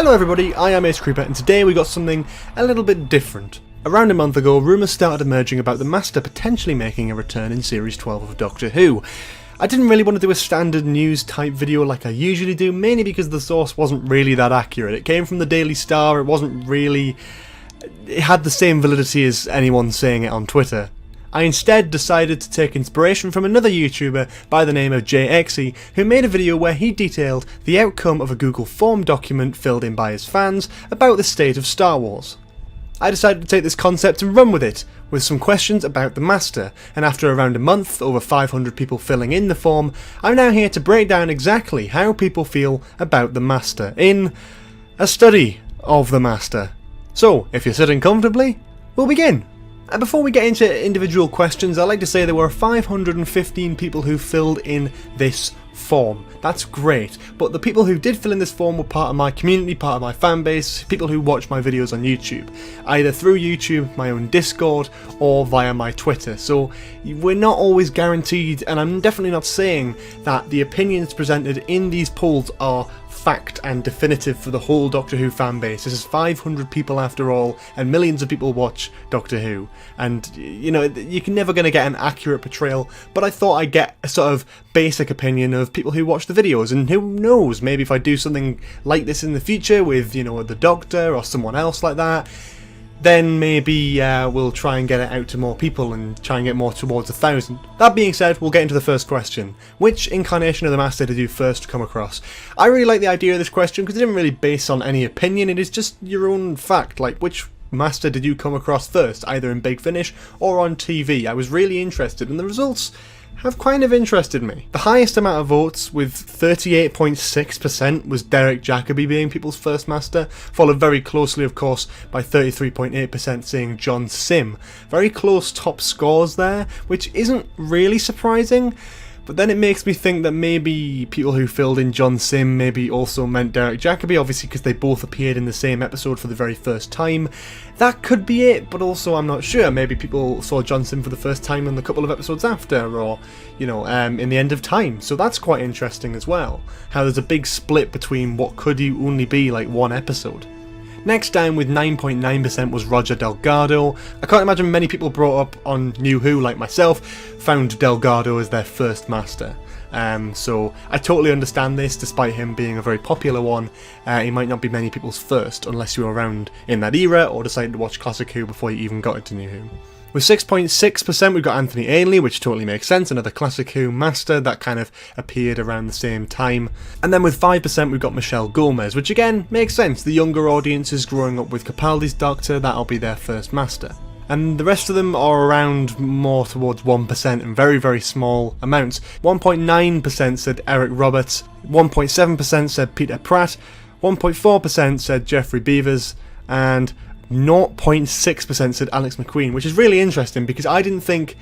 Hello everybody, I am Ace Creeper, and today we got something a little bit different. Around a month ago, rumours started emerging about the Master potentially making a return in Series 12 of Doctor Who. I didn't really want to do a standard news type video like I usually do, mainly because the source wasn't really that accurate. It came from the Daily Star, it had the same validity as anyone saying it on Twitter. I instead decided to take inspiration from another YouTuber by the name of JXE, who made a video where he detailed the outcome of a Google form document filled in by his fans about the state of Star Wars. I decided to take this concept and run with it, with some questions about the Master, and after around a month, over 500 people filling in the form, I'm now here to break down exactly how people feel about the Master, in a study of the Master. So, if you're sitting comfortably, we'll begin. And before we get into individual questions, I'd like to say there were 515 people who filled in this form. That's great, but the people who did fill in this form were part of my community, part of my fan base, people who watch my videos on YouTube, either through YouTube, my own Discord, or via my Twitter. So we're not always guaranteed, and I'm definitely not saying that the opinions presented in these polls are fact and definitive for the whole Doctor Who fan base. This is 500 people after all, and millions of people watch Doctor Who, and you know, you're never going to get an accurate portrayal, but I thought I'd get a sort of basic opinion of people who watch the videos, and who knows, maybe if I do something like this in the future with, you know, the Doctor or someone else like that, then maybe we'll try and get it out to more people and try and get more towards 1,000. That being said, we'll get into the first question. Which incarnation of the Master did you first come across? I really like the idea of this question because it didn't really base on any opinion, it is just your own fact, like which Master did you come across first, either in Big Finish or on TV? I was really interested, and the results have kind of interested me. The highest amount of votes, with 38.6%, was Derek Jacobi being people's first Master, followed very closely of course by 33.8% saying John Sim. Very close top scores there, which isn't really surprising, but then it makes me think that maybe people who filled in John Sim maybe also meant Derek Jacobi, obviously because they both appeared in the same episode for the very first time. That could be it, but also I'm not sure. Maybe people saw John Sim for the first time in the couple of episodes after, or, you know, in the End of Time. So that's quite interesting as well, how there's a big split between what could only be like one episode. Next down with 9.9% was Roger Delgado. I can't imagine many people brought up on New Who, like myself, found Delgado as their first Master. So I totally understand this, despite him being a very popular one. He might not be many people's first, unless you were around in that era, or decided to watch Classic Who before you even got into New Who. With 6.6% we've got Anthony Ainley, which totally makes sense, another Classic Who Master that kind of appeared around the same time. And then with 5% we've got Michelle Gomez, which again makes sense, the younger audiences growing up with Capaldi's Doctor, that'll be their first Master. And the rest of them are around more towards 1% and very, very small amounts. 1.9% said Eric Roberts, 1.7% said Peter Pratt, 1.4% said Geoffrey Beevers, and 0.6% said Alex McQueen, which is really interesting because I didn't think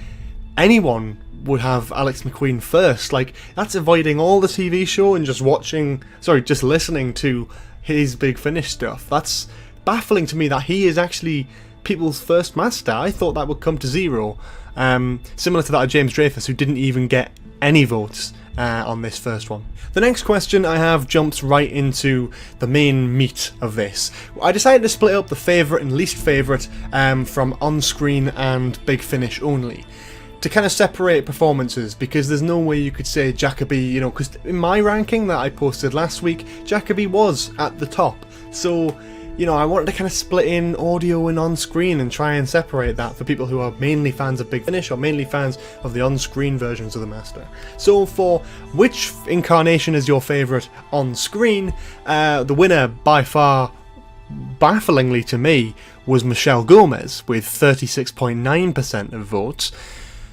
anyone would have Alex McQueen first. Like, that's avoiding all the TV show and just listening to his Big Finish stuff. That's baffling to me that he is actually people's first Master. I thought that would come to zero. Similar to that of James Dreyfus, who didn't even get any votes on this first one. The next question I have jumps right into the main meat of this. I decided to split up the favourite and least favourite from on-screen and Big Finish only, to kind of separate performances, because there's no way you could say Jacobi, you know, because in my ranking that I posted last week, Jacobi was at the top. So, you know, I wanted to kind of split in audio and on-screen and try and separate that for people who are mainly fans of Big Finish or mainly fans of the on-screen versions of the Master. So for which incarnation is your favourite on-screen, the winner by far, bafflingly to me, was Michelle Gomez with 36.9% of votes,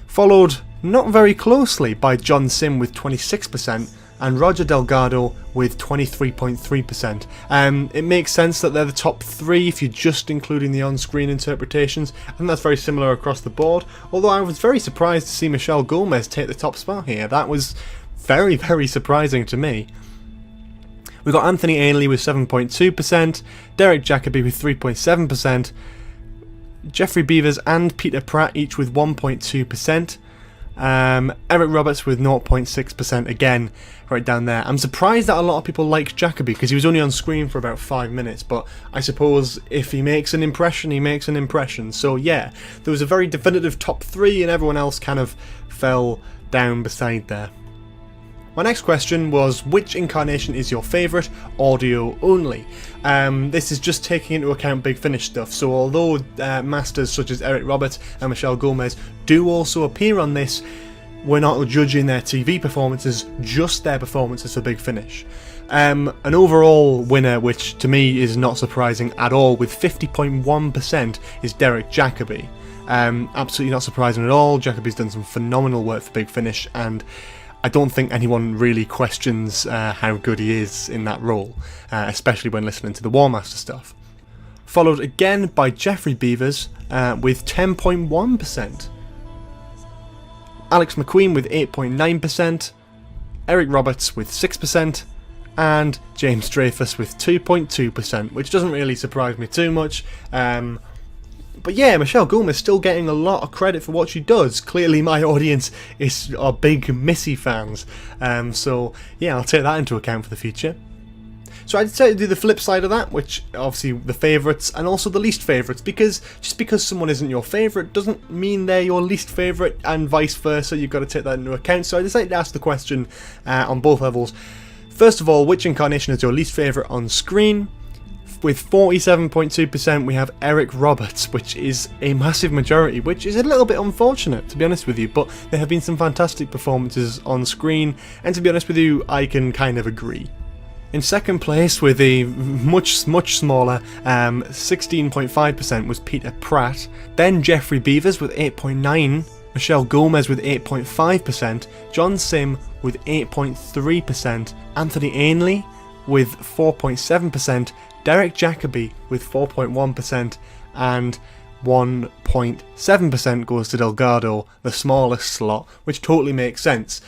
followed not very closely by John Sim with 26%, and Roger Delgado with 23.3%. It makes sense that they're the top three if you're just including the on-screen interpretations, and that's very similar across the board, although I was very surprised to see Michelle Gomez take the top spot here. That was very, very surprising to me. We've got Anthony Ainley with 7.2%, Derek Jacobi with 3.7%, Geoffrey Beevers and Peter Pratt each with 1.2%, Eric Roberts with 0.6% again, right down there. I'm surprised that a lot of people like Jacoby because he was only on screen for about 5 minutes, but I suppose if he makes an impression, he makes an impression. So yeah, there was a very definitive top 3 and everyone else kind of fell down beside there. My next question was, which incarnation is your favourite, audio only? This is just taking into account Big Finish stuff, so although masters such as Eric Roberts and Michelle Gomez do also appear on this, we're not judging their TV performances, just their performances for Big Finish. An overall winner, which to me is not surprising at all, with 50.1% is Derek Jacobi. Absolutely not surprising at all. Jacoby's done some phenomenal work for Big Finish, and I don't think anyone really questions how good he is in that role, especially when listening to the War Master stuff. Followed again by Jeffrey Beavers with 10.1%. Alex McQueen with 8.9%. Eric Roberts with 6%. And James Dreyfus with 2.2%, which doesn't really surprise me too much. But yeah, Michelle Gomez still getting a lot of credit for what she does. Clearly my audience are big Missy fans. So yeah, I'll take that into account for the future. So I decided to do the flip side of that, which obviously the favourites and also the least favourites, because just because someone isn't your favourite doesn't mean they're your least favourite, and vice versa. You've got to take that into account. So I decided to ask the question on both levels. First of all, which incarnation is your least favourite on screen? With 47.2% we have Eric Roberts, which is a massive majority, which is a little bit unfortunate to be honest with you, but there have been some fantastic performances on screen, and to be honest with you, I can kind of agree. In second place, with a much smaller 16.5%, was Peter Pratt, then Jeffrey Beavers with 8.9%, Michelle Gomez with 8.5%, John Sim with 8.3%, Anthony Ainley with 4.7%, Derek Jacobi with 4.1%, and 1.7% goes to Delgado, the smallest slot, which totally makes sense.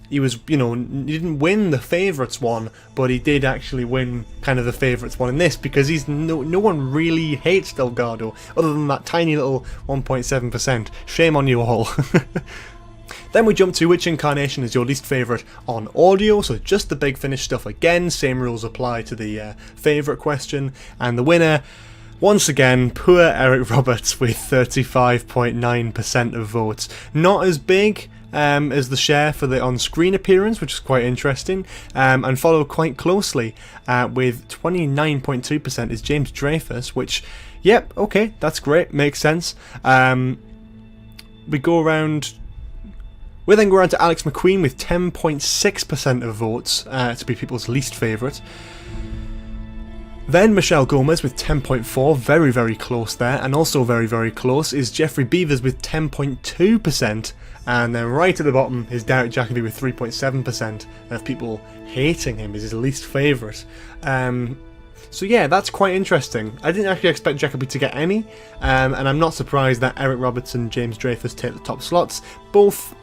He was, he didn't win the favourites one, but he did actually win kind of the favourites one in this, because no one really hates Delgado, other than that tiny little 1.7%. Shame on you all. Then we jump to which incarnation is your least favourite on audio, so just the Big Finish stuff again, same rules apply to the favourite question, and the winner, once again, poor Eric Roberts with 35.9% of votes. Not as big as the share for the on-screen appearance, which is quite interesting, and followed quite closely with 29.2% is James Dreyfus, which, yep, okay, that's great, makes sense. We then go around to Alex McQueen with 10.6% of votes to be people's least favourite. Then Michelle Gomez with 10.4%, very, very close there, and also very, very close is Jeffrey Beavers with 10.2%, and then right at the bottom is Derek Jacobi with 3.7% of people hating him as his least favourite. So yeah, that's quite interesting. I didn't actually expect Jacobi to get any, and I'm not surprised that Eric Roberts and James Dreyfus take the top slots, both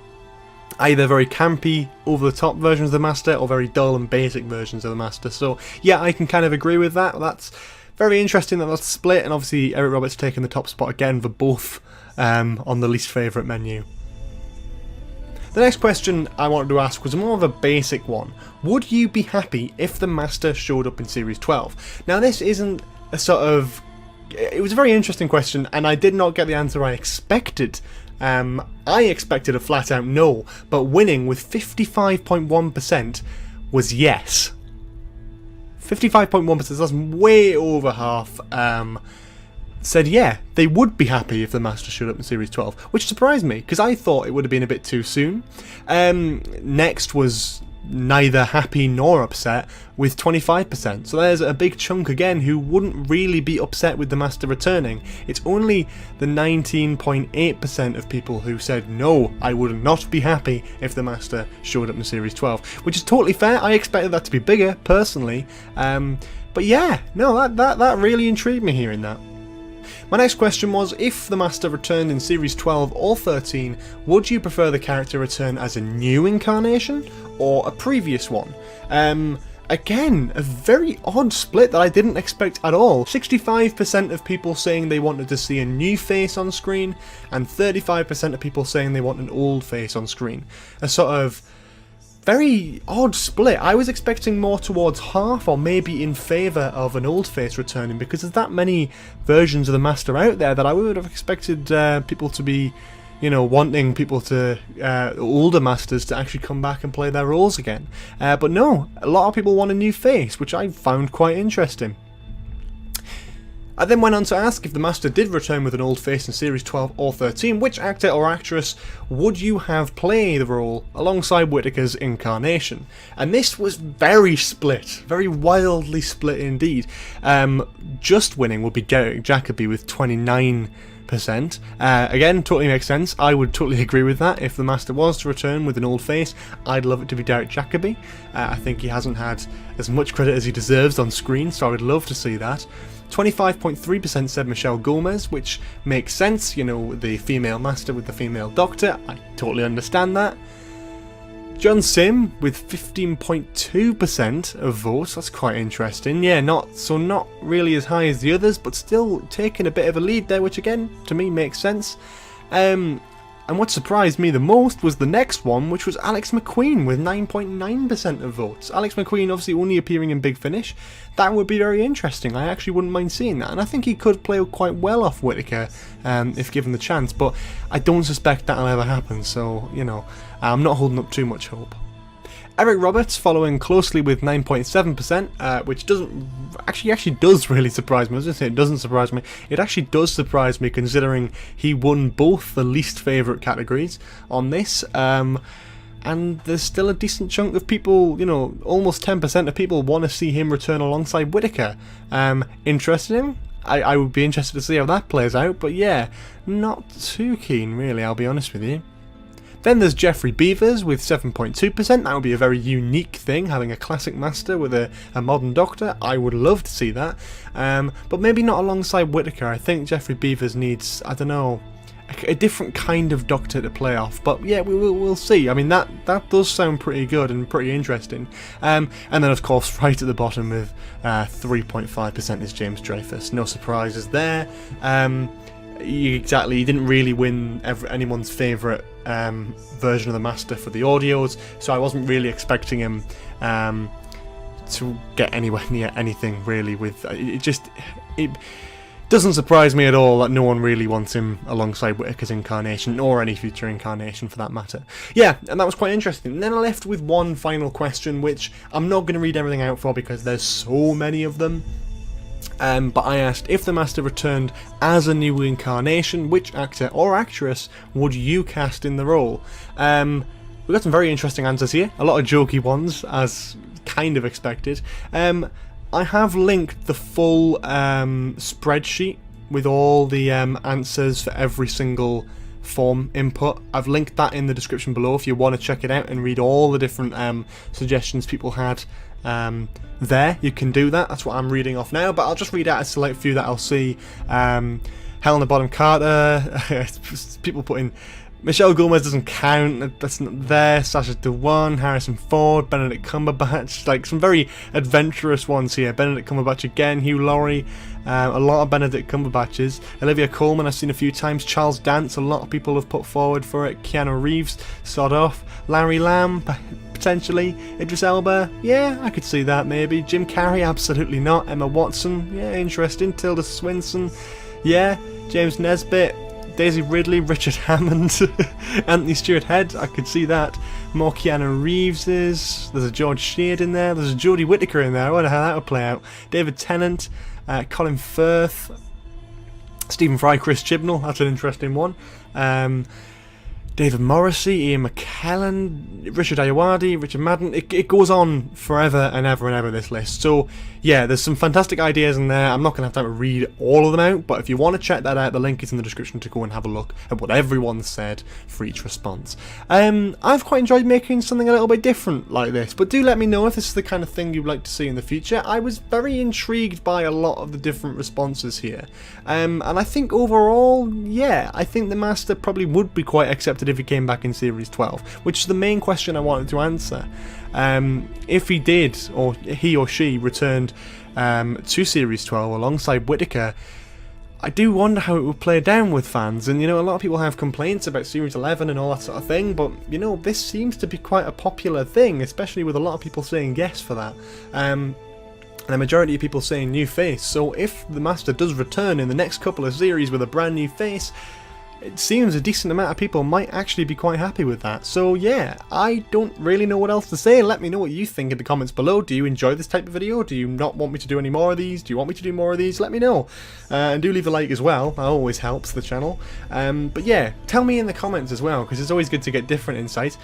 either very campy, over-the-top versions of the Master, or very dull and basic versions of the Master. So yeah, I can kind of agree with that. That's very interesting that that's split, and obviously Eric Roberts taking the top spot again for both on the least favourite menu. The next question I wanted to ask was more of a basic one. Would you be happy if the Master showed up in Series 12? Now this isn't a sort of... It was a very interesting question, and I did not get the answer I expected. I expected a flat out no, but winning with 55.1% was yes. 55.1%, that's way over half, said yeah, they would be happy if the Master showed up in Series 12, which surprised me, because I thought it would have been a bit too soon. Next was neither happy nor upset with 25%, so there's a big chunk again who wouldn't really be upset with the Master returning. It's only the 19.8% of people who said no, I would not be happy if the Master showed up in Series 12, which is totally fair. I expected that to be bigger personally, but yeah, no, that really intrigued me hearing that. My next question was, if the Master returned in Series 12 or 13, would you prefer the character return as a new incarnation or a previous one? again, a very odd split that I didn't expect at all. 65% of people saying they wanted to see a new face on screen, and 35% of people saying they want an old face on screen. A sort of very odd split. I was expecting more towards half, or maybe in favour of an old face returning, because there's that many versions of the Master out there that I would have expected people to be, you know, wanting people to, older Masters to actually come back and play their roles again. But no, a lot of people want a new face, which I found quite interesting. I then went on to ask, if the Master did return with an old face in Series 12 or 13, which actor or actress would you have play the role alongside Whitaker's incarnation? And this was very split, very wildly split indeed. Just winning would be Jacoby with 29%. Again, totally makes sense. I would totally agree with that. If the Master was to return with an old face, I'd love it to be Derek Jacobi. I think he hasn't had as much credit as he deserves on screen, so I would love to see that. 25.3% said Michelle Gomez, which makes sense, you know, the female Master with the female Doctor. I totally understand that. John Sim with 15.2% of votes. That's quite interesting. Yeah, not really as high as the others, but still taking a bit of a lead there, which again, to me, makes sense. And what surprised me the most was the next one, which was Alex McQueen with 9.9% of votes. Alex McQueen obviously only appearing in Big Finish. That would be very interesting. I actually wouldn't mind seeing that. And I think he could play quite well off Whitaker if given the chance. But I don't suspect that'll ever happen. So, you know, I'm not holding up too much hope. Eric Roberts following closely with 9.7%, which doesn't actually does really surprise me. I was going to say it doesn't surprise me. It actually does surprise me, considering he won both the least favourite categories on this. And there's still a decent chunk of people, you know, almost 10% of people want to see him return alongside Whitaker. Interested in him? I would be interested to see how that plays out, but yeah, not too keen really, I'll be honest with you. Then there's Jeffrey Beavers with 7.2%. That would be a very unique thing, having a classic Master with a modern Doctor. I would love to see that. But maybe not alongside Whitaker. I think Jeffrey Beavers needs, I don't know, a different kind of Doctor to play off. But yeah, we'll see. I mean, that does sound pretty good and pretty interesting. And then, of course, right at the bottom with 3.5% is James Dreyfus. No surprises there. Exactly, he didn't really win anyone's favourite version of the Master for the audios, so I wasn't really expecting him to get anywhere near anything really. With it doesn't surprise me at all that no one really wants him alongside Whitaker's incarnation, or any future incarnation for that matter. Yeah, and that was quite interesting. And then I left with one final question, which I'm not going to read everything out for because there's so many of them. But I asked, if the Master returned as a new incarnation, which actor or actress would you cast in the role? We got some very interesting answers here, a lot of jokey ones, as kind of expected. I have linked the full spreadsheet with all the answers for every single form input. I've linked that in the description below if you want to check it out and read all the different suggestions people had. There, you can do that. That's what I'm reading off now, but I'll just read out a select few that I'll see. Helena Bonham Carter, people putting Michelle Gomez doesn't count, that's not there. Sacha Dhawan, Harrison Ford, Benedict Cumberbatch, like some very adventurous ones here. Benedict Cumberbatch again, Hugh Laurie, a lot of Benedict Cumberbatches. Olivia Colman I've seen a few times, Charles Dance, a lot of people have put forward for it. Keanu Reeves, sod off. Larry Lamb, potentially. Idris Elba, yeah, I could see that maybe. Jim Carrey, absolutely not. Emma Watson, yeah, interesting. Tilda Swinton, yeah. James Nesbitt, Daisy Ridley, Richard Hammond, Anthony Stewart Head, I could see that. More Keanu Reeveses, there's a George Sheard in there, there's a Jodie Whittaker in there, I wonder how that would play out. David Tennant, Colin Firth, Stephen Fry, Chris Chibnall, that's an interesting one. David Morrissey, Ian McKellen, Richard Ayoade, Richard Madden. It goes on forever and ever and ever, this list. So yeah, there's some fantastic ideas in there. I'm not going to have time to read all of them out, but if you want to check that out, the link is in the description to go and have a look at what everyone said for each response. I've quite enjoyed making something a little bit different like this, but do let me know if this is the kind of thing you'd like to see in the future. I was very intrigued by a lot of the different responses here. And I think overall, yeah, I think the Master probably would be quite accepted if he came back in Series 12, which is the main question I wanted to answer. If he did, or he or she returned to Series 12 alongside Whitaker, I do wonder how it would play down with fans. And you know, a lot of people have complaints about Series 11 and all that sort of thing, but you know, this seems to be quite a popular thing, especially with a lot of people saying yes for that. And the majority of people saying new face. So if the Master does return in the next couple of series with a brand new face, it seems a decent amount of people might actually be quite happy with that. So yeah, I don't really know what else to say. Let me know what you think in the comments below. Do you enjoy this type of video? Do you not want me to do any more of these? Do you want me to do more of these? Let me know. And do leave a like as well. That always helps the channel. But yeah, tell me in the comments as well, because it's always good to get different insights.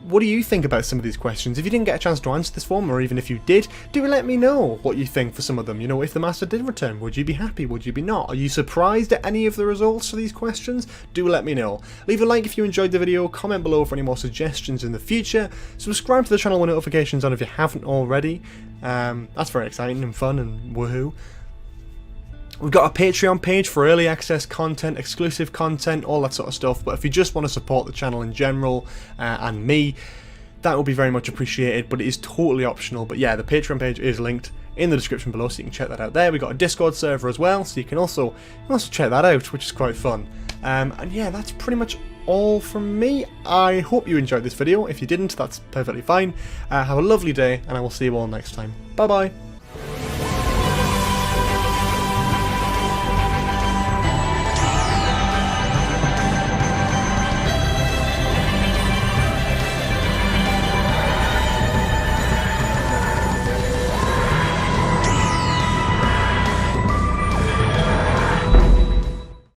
What do you think about some of these questions? If you didn't get a chance to answer this one, or even if you did, do let me know what you think for some of them. You know, if the Master did return, would you be happy? Would you be not? Are you surprised at any of the results for these questions? Do let me know. Leave a like if you enjoyed the video, comment below for any more suggestions in the future, subscribe to the channel with notifications on if you haven't already. That's very exciting and fun and woohoo. We've got a Patreon page for early access content, exclusive content, all that sort of stuff. But if you just want to support the channel in general and me, that would be very much appreciated, but it is totally optional. But yeah, the Patreon page is linked in the description below, so you can check that out there. We've got a Discord server as well, so you can also check that out, which is quite fun. And yeah, that's pretty much all from me. I hope you enjoyed this video. If you didn't, that's perfectly fine. Have a lovely day, and I will see you all next time. Bye bye.